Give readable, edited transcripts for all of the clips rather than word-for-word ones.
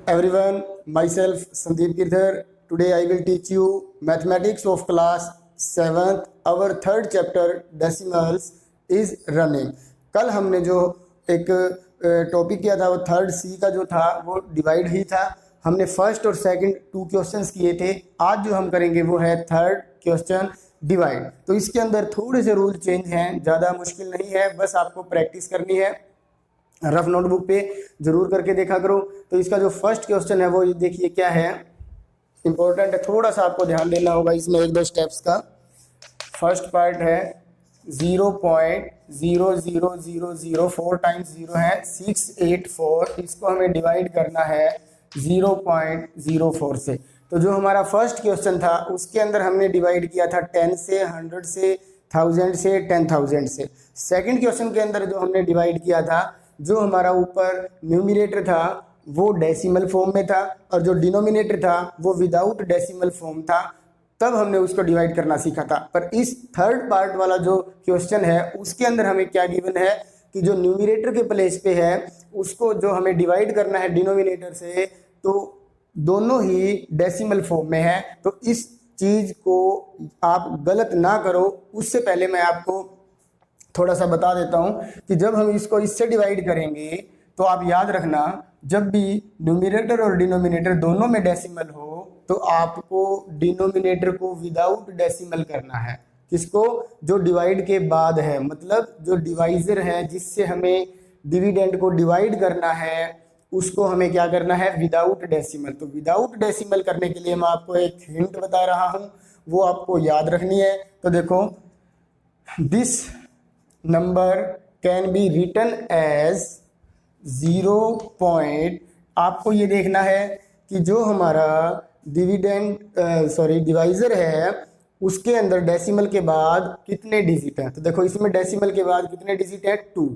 everyone, myself Sandeep Girdhar. Today I will teach you mathematics of class 7th. Our third chapter decimals is running. कल हमने जो एक topic किया था वो थर्ड सी का जो था वो डिवाइड ही था। हमने फर्स्ट और सेकंड 2 क्वेश्चंस किए थे। आज जो हम करेंगे वो है थर्ड क्वेश्चन डिवाइड। तो इसके अंदर थोड़े से रूल चेंज हैं, ज़्यादा मुश्किल नहीं है, बस आपको प्रैक्टिस करनी है। रफ नोटबुक पे जरूर करके देखा करो। तो इसका जो फर्स्ट क्वेश्चन है वो ये देखिए क्या है, इंपॉर्टेंट है, थोड़ा सा आपको ध्यान देना होगा इसमें एक दो स्टेप्स का। फर्स्ट पार्ट है 0.00004 टाइम्स 0 है 684। इसको हमें डिवाइड करना है 0.04 से। तो जो हमारा फर्स्ट क्वेश्चन था उसके अंदर हमने डिवाइड किया था 10 से, 100 से, 1000 से, 10,000 से। सेकंड क्वेश्चन के अंदर जो हमने डिवाइड किया था, जो हमारा ऊपर न्यूमिनेटर था वो डेसिमल फॉर्म में था और जो डिनोमिनेटर था वो विदाउट डेसिमल फॉर्म था, तब हमने उसको डिवाइड करना सीखा था। पर इस थर्ड पार्ट वाला जो क्वेश्चन है उसके अंदर हमें क्या गिवन है कि जो न्यूमिनेटर के प्लेस पे है उसको जो हमें डिवाइड करना है डिनोमिनेटर से, तो दोनों ही डेसिमल फॉर्म में है। तो इस चीज़ को आप गलत ना करो, उससे पहले मैं आपको थोड़ा सा बता देता हूँ कि जब हम इसको इससे डिवाइड करेंगे तो आप याद रखना, जब भी न्यूमिनेटर और डिनोमिनेटर दोनों में डेसिमल हो तो आपको डिनोमिनेटर को विदाउट डेसिमल करना है। किसको? जो डिवाइड के बाद है, मतलब जो डिवाइजर है जिससे हमें डिविडेंड को डिवाइड करना है उसको हमें क्या करना है, विदाउट डेसिमल। तो विदाउट डेसिमल करने के लिए मैं आपको एक हिंट बता रहा हूँ, वो आपको याद रखनी है। तो देखो, this number can be written as 0. आपको ये देखना है कि जो हमारा डिवाइजर है उसके अंदर डेसिमल के बाद कितने डिजिट हैं। तो देखो इसमें डेसिमल के बाद कितने डिजिट है, 2।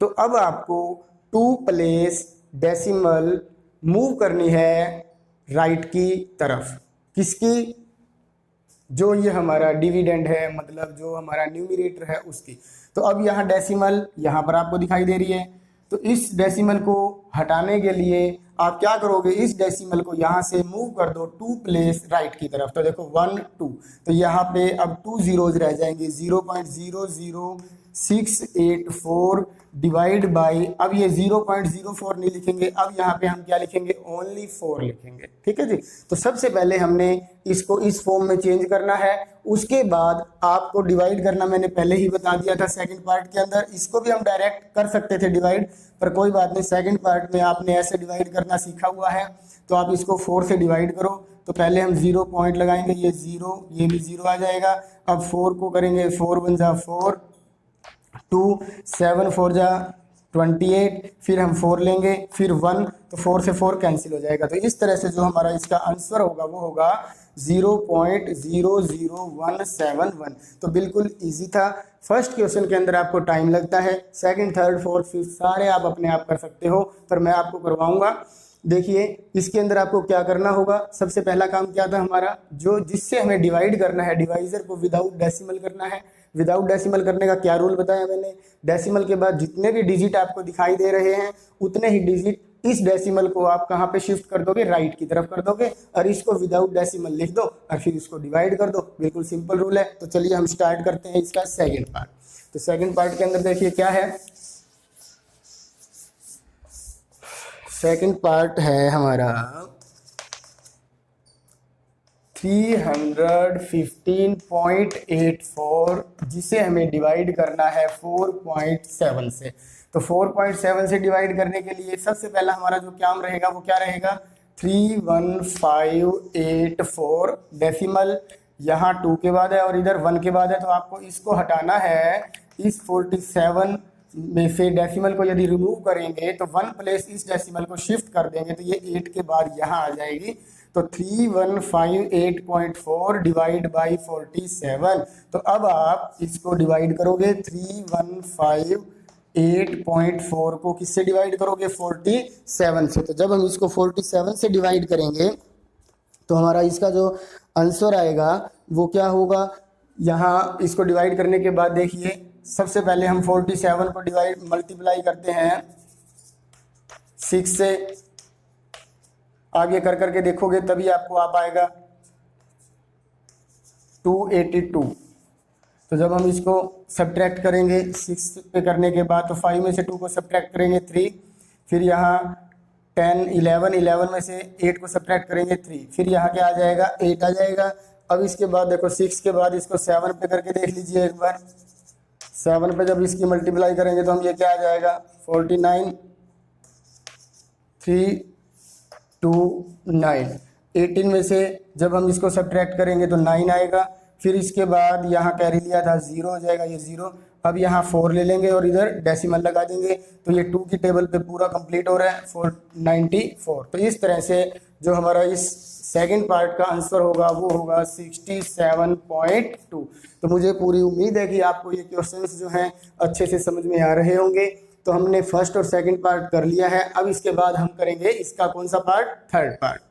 तो अब आपको 2 प्लेस डेसिमल मूव करनी है राइट की तरफ। किसकी? जो ये हमारा डिविडेंड है, मतलब जो हमारा न्यूमिनेटर है उसकी। तो अब यहाँ डेसिमल यहाँ पर आपको दिखाई दे रही है, तो इस डेसिमल को हटाने के लिए आप क्या करोगे, इस डेसिमल को यहाँ से मूव कर दो 2 प्लेस राइट की तरफ। तो देखो 1 2, तो यहाँ पे अब 2 zeros रह जाएंगे। 0.00684 डिवाइड बाई, अब ये 0.04 नहीं लिखेंगे, अब यहाँ पे हम क्या लिखेंगे, ओनली 4 लिखेंगे। ठीक है जी। तो सबसे पहले हमने इसको इस फॉर्म में चेंज करना है, उसके बाद आपको डिवाइड करना मैंने पहले ही बता दिया था सेकंड पार्ट के अंदर। इसको भी हम डायरेक्ट कर सकते थे डिवाइड, पर कोई बात नहीं, सेकंड पार्ट में आपने ऐसे डिवाइड करना सीखा हुआ है। तो आप इसको 4 से डिवाइड करो। तो पहले हम 0 पॉइंट लगाएंगे, ये 0, ये भी 0 आ जाएगा। अब 4 को करेंगे, 4 1 जा 4, 2 7 4 जा 28, फिर हम 4 लेंगे, फिर 1, तो 4 से 4 कैंसिल हो जाएगा। तो इस तरह से जो हमारा इसका आंसर होगा वो होगा 0.00171। तो बिल्कुल इजी था। फर्स्ट क्वेश्चन के अंदर आपको टाइम लगता है, सेकंड, थर्ड, फोर्थ, फिफ्थ सारे आप अपने आप कर सकते हो, पर मैं आपको करवाऊंगा। देखिए इसके अंदर आपको क्या करना होगा। सबसे पहला काम क्या था हमारा, जो जिससे हमें डिवाइड करना है, डिवाइजर को विदाउट डेसिमल करना है। विदाउट डेसिमल करने का क्या रूल बताया मैंने, डेसिमल के बाद जितने भी डिजिट आपको दिखाई दे रहे हैं उतने ही डिजिट इस डेसिमल को आप कहाँ पे शिफ्ट कर दोगे, राइट की तरफ कर दोगे, और इसको विदाउट डेसिमल लिख दो और फिर इसको डिवाइड कर दो। बिल्कुल सिंपल रूल है। तो चलिए हम स्टार्ट करते हैं इसका सेकंड पार्ट। तो सेकंड पार्ट के अंदर देखिए क्या है, सेकंड पार्ट है हमारा 315.84, जिसे हमें डिवाइड करना है 4.7 से। तो 4.7 से डिवाइड करने के लिए सबसे पहला हमारा जो काम रहेगा वो क्या रहेगा, 31584 डेसिमल यहाँ 2 के बाद है और इधर 1 के बाद है। तो आपको इसको हटाना है। इस 47 में से डेसिमल को यदि रिमूव करेंगे तो 1 प्लेस इस डेसिमल को शिफ्ट कर देंगे तो ये 8 के बाद यहाँ आ जाएगी। तो 3158.4 डिवाइड बाई 47। तो अब आप इसको डिवाइड करोगे 3158.4 को किससे डिवाइड करोगे, 47 से। तो जब हम इसको 47 से डिवाइड करेंगे तो हमारा इसका जो आंसर आएगा वो क्या होगा। यहाँ इसको डिवाइड करने के बाद देखिए, सबसे पहले हम 47 को मल्टीप्लाई करते हैं 6 से, आगे कर करके देखोगे तभी आपको आ पाएगा 282। तो जब हम इसको सब्ट्रैक्ट करेंगे 6 पे करने के बाद, तो 5 में से 2 को सब्ट्रैक्ट करेंगे 3, फिर यहाँ 10 11 11 में से 8 को सब्ट्रैक्ट करेंगे 3, फिर यहाँ क्या आ जाएगा 8 आ जाएगा। अब इसके बाद देखो 6 के बाद इसको 7 पे करके देख लीजिए एक बार। 7 पे जब इसकी मल्टीप्लाई करेंगे तो हम ये क्या आ जाएगा 49 3 2 9। 18 में से जब हम इसको सब्ट्रैक्ट करेंगे तो 9 आएगा। फिर इसके बाद यहाँ कैरी लिया था 0 हो जाएगा, ये 0। अब यहाँ 4 ले लेंगे और इधर डेसिमल लगा देंगे, तो ये 2 की टेबल पे पूरा कंप्लीट हो रहा है 494। तो इस तरह से जो हमारा इस सेकंड पार्ट का आंसर होगा वो होगा 67.2। तो मुझे पूरी उम्मीद है कि आपको ये क्वेश्चंस जो हैं अच्छे से समझ में आ रहे होंगे। तो हमने फर्स्ट और सेकंड पार्ट कर लिया है। अब इसके बाद हम करेंगे इसका कौन सा पार्ट, थर्ड पार्ट।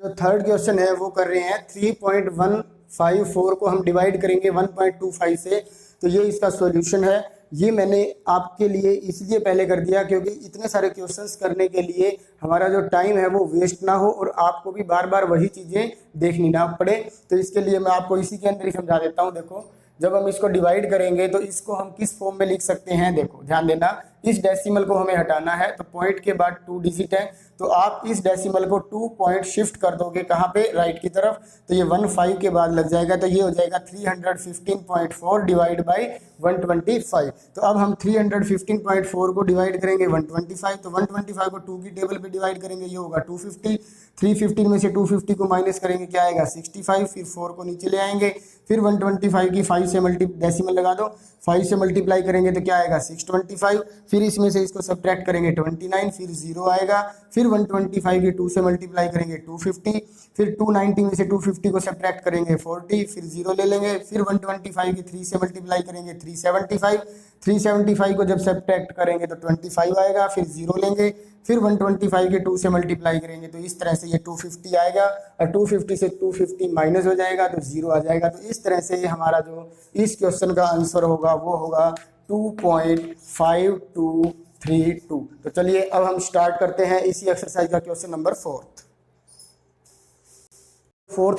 जो थर्ड क्वेश्चन है वो कर रहे हैं 3.154 को हम डिवाइड करेंगे 1.25 से। तो ये इसका सॉल्यूशन है। ये मैंने आपके लिए इसलिए पहले कर दिया क्योंकि इतने सारे क्वेश्चंस करने के लिए हमारा जो टाइम है वो वेस्ट ना हो और आपको भी बार बार वही चीज़ें देखनी ना पड़े। तो इसके लिए मैं आपको इसी के अंदर ही समझा देता हूँ। देखो जब हम इसको डिवाइड करेंगे तो इसको हम किस फॉर्म में लिख सकते हैं, देखो ध्यान देना, इस डेसिमल को हमें हटाना है तो पॉइंट के बाद 2 डिजिट है, तो आप इस डेसिमल को 2 पॉइंट शिफ्ट कर दोगे कहाँ पे, राइट की तरफ, तो ये 15 के बाद लग जाएगा, तो ये हो जाएगा 315.4 डिवाइड बाई 125। तो अब हम 315.4 को डिवाइड करेंगे 125, तो 125 को 2 की टेबल पे डिवाइड करेंगे, ये होगा 250। 315 में से 250 को माइनस करेंगे, क्या आएगा 65, फिर 4 को नीचे ले आएंगे, फिर 125 की 5 से डेसिमल लगा दो, 5 से मल्टीप्लाई करेंगे तो क्या आएगा 625, फिर इसमें से इसको सब्ट्रैक्ट करेंगे 29, फिर 0 आएगा, फिर 125 की 2 से मल्टीप्लाई करेंगे 250, फिर 290 में से 250 को सब्ट्रैक्ट करेंगे 40, फिर 0 ले लेंगे, फिर 125 की 3 से मल्टीप्लाई करेंगे 375, 375 को जब सब्ट्रैक्ट करेंगे तो 25 आएगा, फिर 0 लेंगे, फिर 125 के 2 से मल्टीप्लाई करेंगे तो इस तरह से ये 250 आएगा, और 250 से 250 माइनस हो जाएगा तो 0 आ जाएगा। तो इस तरह से हमारा जो इस क्वेश्चन का आंसर होगा वो होगा 2.5232। तो चलिए अब हम स्टार्ट करते हैं इसी एक्सरसाइज का क्वेश्चन नंबर 4th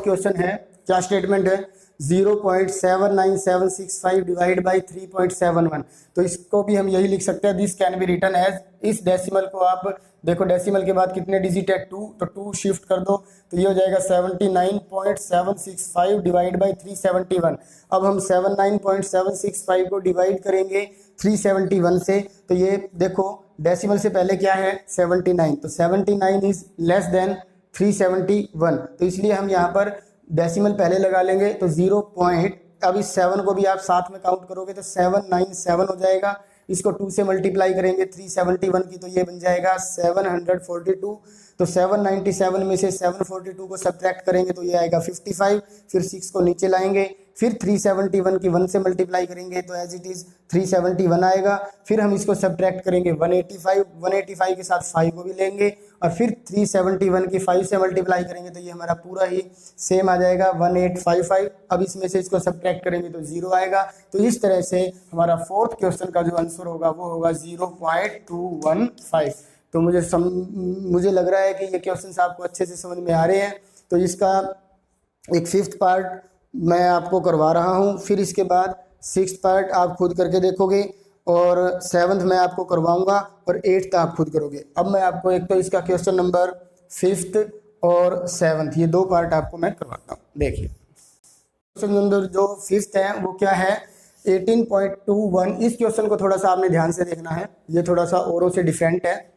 क्वेश्चन है, क्या स्टेटमेंट है, 0.79765 डिवाइड बाई 3.71। तो इसको भी हम यही लिख सकते हैं, this can be written as, इस डेसिमल को आप देखो डेसिमल के बाद कितने डिजिट है 2, तो 2 शिफ्ट कर दो तो ये हो जाएगा 79.765 डिवाइड बाई 371। अब हम 79.765 को डिवाइड करेंगे 371 से, तो ये देखो डेसिमल से पहले क्या है 79, तो 79 इज लेस देन 371, तो इसलिए हम यहाँ पर डेसिमल पहले लगा लेंगे, तो 0 पॉइंट, अब इस 7 को भी आप साथ में काउंट करोगे तो 797 हो जाएगा, इसको 2 से मल्टीप्लाई करेंगे 371 की तो ये बन जाएगा 742, तो 797 में से 742 को सब्ट्रैक्ट करेंगे तो ये आएगा 55, फिर 6 को नीचे लाएंगे, फिर 371 की 1 से मल्टीप्लाई करेंगे तो एज इट इज़ 371 आएगा, फिर हम इसको सब्ट्रैक्ट करेंगे 185 के साथ 5 को भी लेंगे, और फिर 371 की 5 से मल्टीप्लाई करेंगे तो ये हमारा पूरा ही सेम आ जाएगा 1855। अब इसमें से इसको सब्ट्रैक्ट करेंगे तो 0 आएगा। तो इस तरह से हमारा 4th क्वेश्चन का जो आंसर होगा वो होगा 0.215। तो मुझे लग रहा है कि ये क्वेश्चन आपको अच्छे से समझ में आ रहे हैं। तो इसका एक 5th पार्ट मैं आपको करवा रहा हूँ, फिर इसके बाद 6th पार्ट आप खुद करके देखोगे, और 7th मैं आपको करवाऊंगा, और 8th आप खुद करोगे। अब मैं आपको एक तो इसका क्वेश्चन नंबर 5th और 7th ये 2 पार्ट आपको मैं करवाता हूँ। देखिए क्वेश्चन नंबर जो 5th है वो क्या है, 18.21। इस क्वेश्चन को थोड़ा सा आपने ध्यान से देखना है, ये थोड़ा सा औरों से डिफरेंट है।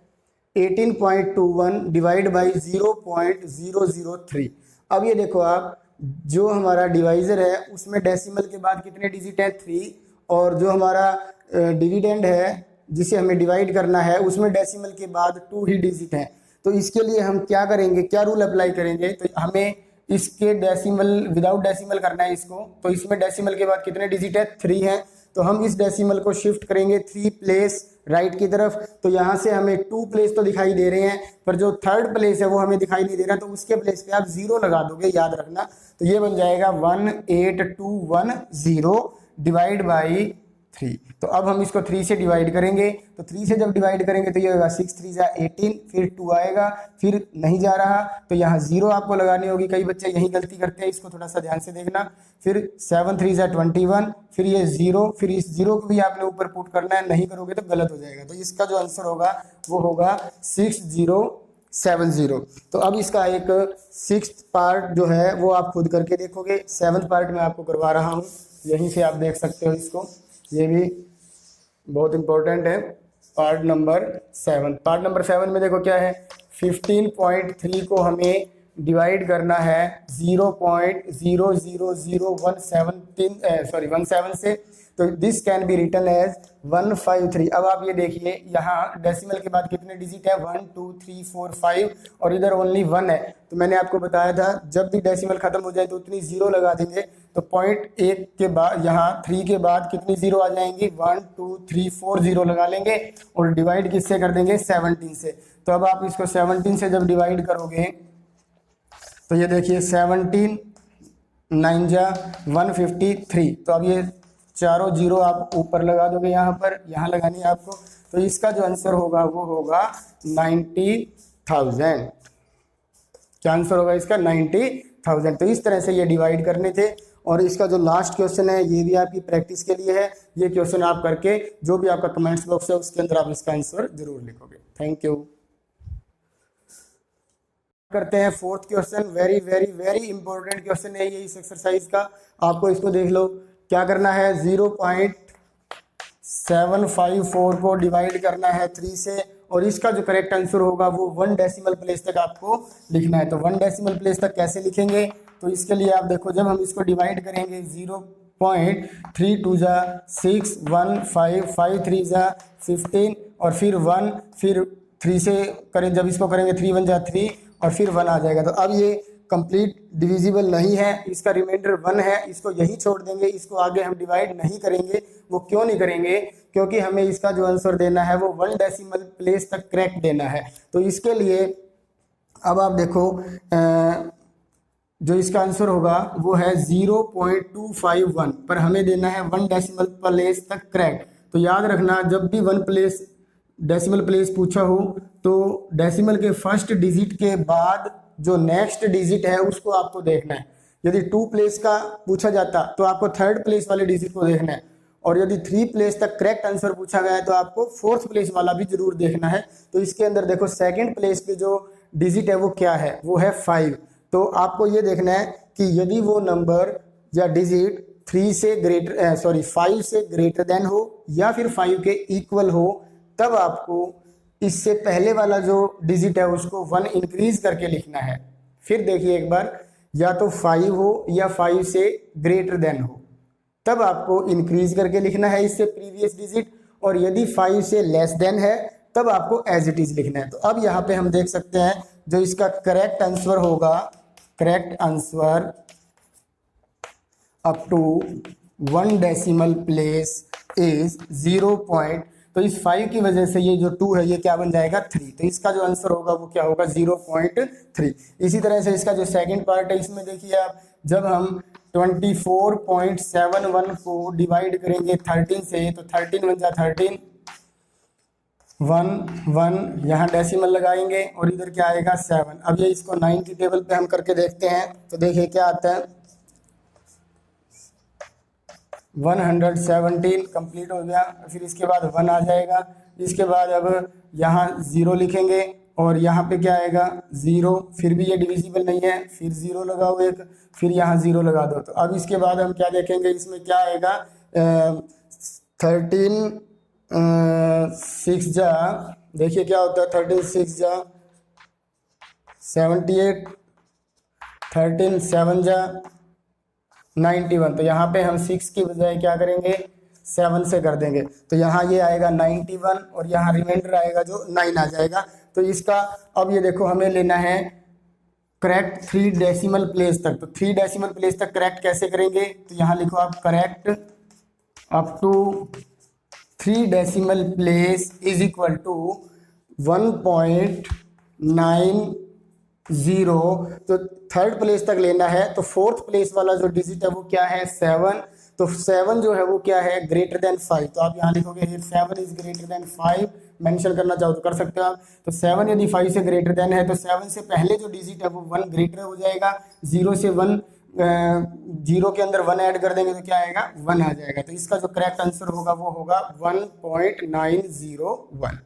18.21 डिवाइड बाई 0.003। अब ये देखो आप, जो हमारा डिवाइजर है उसमें डेसिमल के बाद कितने डिजिट है 3, और जो हमारा डिविडेंड है जिसे हमें डिवाइड करना है उसमें डेसिमल के बाद 2 ही डिजिट हैं। तो इसके लिए हम क्या करेंगे, क्या रूल अप्लाई करेंगे, तो हमें इसके डेसिमल विदाउट डेसिमल करना है इसको, तो इसमें डेसिमल के बाद कितने डिजिट है 3 हैं, तो हम इस डेसिमल को शिफ्ट करेंगे 3 प्लेस राइट की तरफ। तो यहाँ से हमें 2 प्लेस तो दिखाई दे रहे हैं, पर जो 3rd प्लेस है वो हमें दिखाई नहीं दे रहा, तो उसके प्लेस पे आप 0 लगा दोगे, याद रखना। तो ये बन जाएगा 18210 डिवाइड बाई 3। तो अब हम इसको 3 से डिवाइड करेंगे, तो 3 से जब डिवाइड करेंगे तो ये होगा 6 3 जा 18, फिर 2 आएगा, फिर नहीं जा रहा तो यहाँ 0 आपको लगानी होगी। कई बच्चे यही गलती करते हैं, इसको थोड़ा सा ध्यान से देखना। फिर 7 3 जा 21, फिर ये 0, फिर इस 0 को भी आपने ऊपर पुट करना है, नहीं करोगे तो गलत हो जाएगा। तो इसका जो आंसर होगा वो होगा 6070। तो अब इसका एक 6th पार्ट जो है वो आप खुद करके देखोगे, 7th पार्ट में आपको करवा रहा हूँ, यहीं से आप देख सकते हो इसको, ये भी बहुत इंपॉर्टेंट है। पार्ट नंबर 7, पार्ट नंबर 7 में देखो क्या है, 15.3 को हमें डिवाइड करना है 0.00017 से, तो this can be written as 153। अब आप ये देखिए यहाँ डेसिमल के बाद कितने डिजिट है, 1 2 3 4 5 और इधर ओनली 1 है। तो मैंने आपको बताया था जब भी डेसिमल खत्म हो जाए तो उतनी 0 लगा देंगे। तो 0.1 के बाद यहाँ 3 के बाद कितनी 0 आ जाएंगी, 1 2 3 4 0 लगा लेंगे और डिवाइड किससे कर देंगे, 17 से। तो अब आप इसको 17 से जब डिवाइड करोगे तो ये देखिए 17 9 जा 153। तो अब ये चारों 0 आप ऊपर लगा दोगे, यहाँ पर यहाँ लगानी है आपको। तो इसका जो आंसर होगा वो होगा 90,000। क्या आंसर होगा इसका, 90,000। तो इस तरह से ये डिवाइड करने थे। और इसका जो लास्ट क्वेश्चन है ये भी आपकी प्रैक्टिस के लिए है। ये क्वेश्चन आप करके जो भी आपका कमेंट्स बॉक्स है उसके अंदर आप इसका आंसर जरूर लिखोगे। Thank you. करते हैं 4th question, very very very important question है ये इस एक्सरसाइज का। आपको इसको देख लो, क्या करना है, 0.754 को डिवाइड करना है 3 से और इसका जो करेक्ट आंसर होगा वो 1 डेसिमल प्लेस तक आपको लिखना है। तो 1 डेसिमल प्लेस तक कैसे लिखेंगे, तो इसके लिए आप देखो जब हम इसको डिवाइड करेंगे 0.32 जा 6 1 5 5 3 जा 15 और फिर 1, फिर 3 से करें, जब इसको करेंगे 3 1 जा 3 और फिर 1 आ जाएगा। तो अब ये कंप्लीट डिविजिबल नहीं है, इसका रिमाइंडर 1 है, इसको यही छोड़ देंगे, इसको आगे हम डिवाइड नहीं करेंगे। वो क्यों नहीं करेंगे, क्योंकि हमें इसका जो आंसर देना है वो 1 डेसिमल प्लेस तक करेक्ट देना है। तो इसके लिए अब आप देखो जो इसका आंसर होगा वो है 0.251, पर हमें देना है 1 डेसिमल प्लेस तक करेक्ट। तो याद रखना जब भी 1 प्लेस डेसिमल प्लेस पूछा हो तो डेसिमल के फर्स्ट डिजिट के बाद जो नेक्स्ट डिजिट है उसको आपको देखना है। यदि 2 प्लेस का पूछा जाता तो आपको 3rd प्लेस वाले डिजिट को देखना है, और यदि 3 प्लेस तक करेक्ट आंसर पूछा गया है तो आपको 4th प्लेस वाला भी जरूर देखना है। तो इसके अंदर देखो 2nd प्लेस पे जो डिजिट है वो क्या है, वो है 5। तो आपको ये देखना है कि यदि वो नंबर या डिजिट 5 से ग्रेटर देन हो या फिर 5 के इक्वल हो, तब आपको इससे पहले वाला जो डिजिट है उसको 1 इंक्रीज करके लिखना है। फिर देखिए एक बार, या तो 5 हो या 5 से ग्रेटर देन हो, तब आपको इंक्रीज करके लिखना है इससे प्रीवियस डिजिट, और यदि 5 से लेस देन है तब आपको एज इट इज लिखना है। तो अब यहाँ पे हम देख सकते हैं जो इसका करेक्ट आंसर होगा, correct answer up to 1 decimal place is 0. तो इस 5 की वजह से ये जो 2 है ये क्या बन जाएगा, 3। तो इसका जो आंसर होगा वो क्या होगा, 0.3। इसी तरह से इसका जो सेकंड पार्ट है इसमें देखिए आप, जब हम 24.71 को डिवाइड करेंगे 13 से, तो 13 बन जा 13, 1 1 यहाँ डेसिमल लगाएंगे और इधर क्या आएगा 7। अब ये इसको 9 की टेबल पे हम करके देखते हैं। तो देखिए क्या आता है, 117 कंप्लीट हो गया। फिर इसके बाद 1 आ जाएगा, इसके बाद अब यहाँ 0 लिखेंगे और यहाँ पे क्या आएगा 0, फिर भी ये डिविजिबल नहीं है, फिर 0 लगाओ एक, फिर यहाँ 0 लगा दो। तो अब इसके बाद हम क्या देखेंगे, इसमें क्या आएगा 13 6 जा, देखिए क्या होता है 13 6 जा 78, 13 7 जा 91। तो यहाँ पे हम 6 की बजाय क्या करेंगे 7 से कर देंगे। तो यहाँ ये आएगा 91 और यहाँ रिमाइंडर आएगा जो 9 आ जाएगा। तो इसका अब ये देखो हमें लेना है करेक्ट 3 डेसिमल प्लेस तक। तो 3 डेसिमल प्लेस तक करेक्ट कैसे करेंगे, तो यहाँ लिखो आप correct up to 3 decimal place is equal to 1.90। तो 3rd प्लेस तक लेना है, तो 4th प्लेस वाला जो डिजिट है वो क्या है 7। तो 7 जो है वो क्या है, ग्रेटर देन 5। तो आप यहाँ लिखोगे 7 इज ग्रेटर देन 5, मेंशन करना चाहो तो कर सकते हो आप। तो 7 यदि 5 से ग्रेटर देन है तो 7 से पहले जो डिजिट है वो 1 ग्रेटर हो जाएगा। 0 से 1, 0 के अंदर 1 ऐड कर देंगे तो क्या आएगा, 1 आ जाएगा। तो इसका जो करेक्ट आंसर होगा वो होगा 1.901।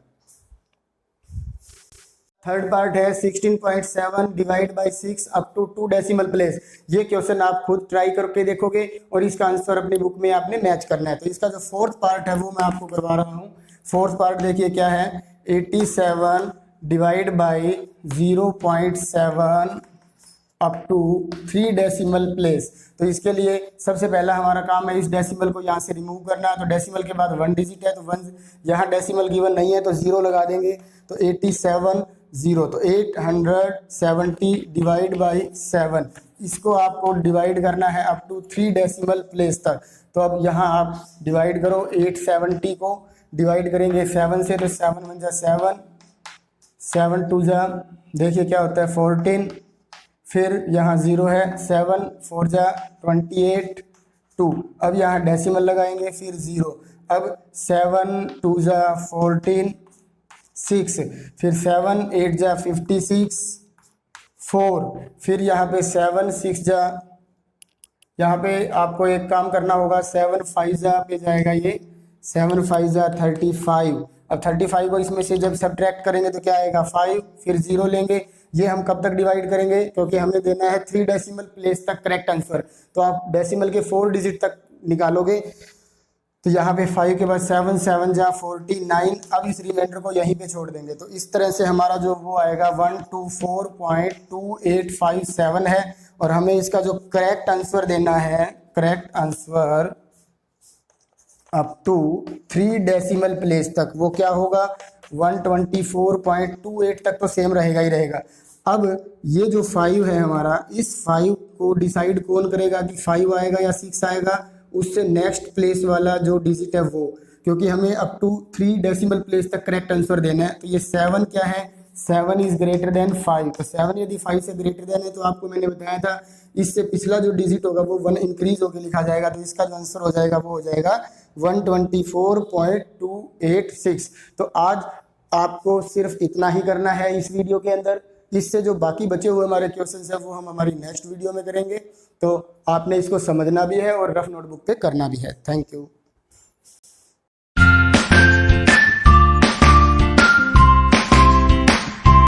थर्ड पार्ट है 16.7 divide by 6 up to 2 decimal place. ये क्वेश्चन आप खुद ट्राई करके देखोगे और इसका आंसर अपनी बुक में आपने मैच करना है। तो इसका जो फोर्थ पार्ट है वो मैं आपको करवा रहा हूँ। फोर्थ पार्ट देखिए क्या है, 87 divide by 0.7 up to 3 decimal place. तो इसके लिए सबसे पहला हमारा काम है इस डेसिमल को यहाँ से रिमूव करना। तो डेसिमल के बाद 1 डिजिट है तो 1, यहाँ डेसिमल गिवन नहीं है तो 0 लगा देंगे। तो 87 0, तो 870 डिवाइड बाई 7, इसको आपको डिवाइड करना है अप टू 3 डेसिमल प्लेस तक। तो अब यहाँ आप डिवाइड करो, 870 को डिवाइड करेंगे 7 से तो 7 1 जा 7, 7 2 जा, देखिए क्या होता है 14, फिर यहाँ 0 है, 7 4 जा 28 2। अब यहाँ डेसिमल लगाएंगे फिर 0। अब 7 2 जा 14 6, फिर 7 8 जा 56 4, फिर यहाँ पे 7 6 जा, यहाँ पे आपको एक काम करना होगा, 7 5 जा पे जाएगा ये, 7 5 जा 35। अब 35 को इसमें से जब सब्ट्रैक्ट करेंगे तो क्या आएगा 5, फिर 0 लेंगे। ये हम कब तक डिवाइड करेंगे, क्योंकि हमें देना है 3 डेसिमल प्लेस तक करेक्ट आंसर। तो आप डेसिमल के 4 डिजिट तक निकालोगे। तो यहाँ पे 5 के बाद 7 7 जा 49। अब इस रिमाइंडर को यहीं पे छोड़ देंगे। तो इस तरह से हमारा जो वो आएगा 124.2857 है। और हमें इसका जो करेक्ट आंसर देना है, correct answer up to 3 decimal place तक, वो क्या होगा 124.28 तक तो सेम रहेगा ही रहेगा। अब ये जो 5 है हमारा, इस 5 को डिसाइड कौन करेगा कि 5 आएगा या 6 आएगा, उससे नेक्स्ट प्लेस वाला जो डिजिट है वो, क्योंकि हमें अप टू 3 डेसिमल प्लेस तक करेक्ट आंसर देना है। तो ये 7 क्या है, 7 इज ग्रेटर देन 5। तो 7 यदि 5 से ग्रेटर देन है तो आपको मैंने बताया था इससे पिछला जो डिजिट होगा वो 1 इंक्रीज होकर लिखा जाएगा। तो इसका जो आंसर हो जाएगा वो हो जाएगा 124.286। तो आज आपको सिर्फ इतना ही करना है इस वीडियो के अंदर। इससे जो बाकी बचे हुए हमारे क्वेश्चंस हैं वो हम हमारी नेक्स्ट वीडियो में करेंगे। तो आपने इसको समझना भी है और रफ नोटबुक पे करना भी है। Thank you.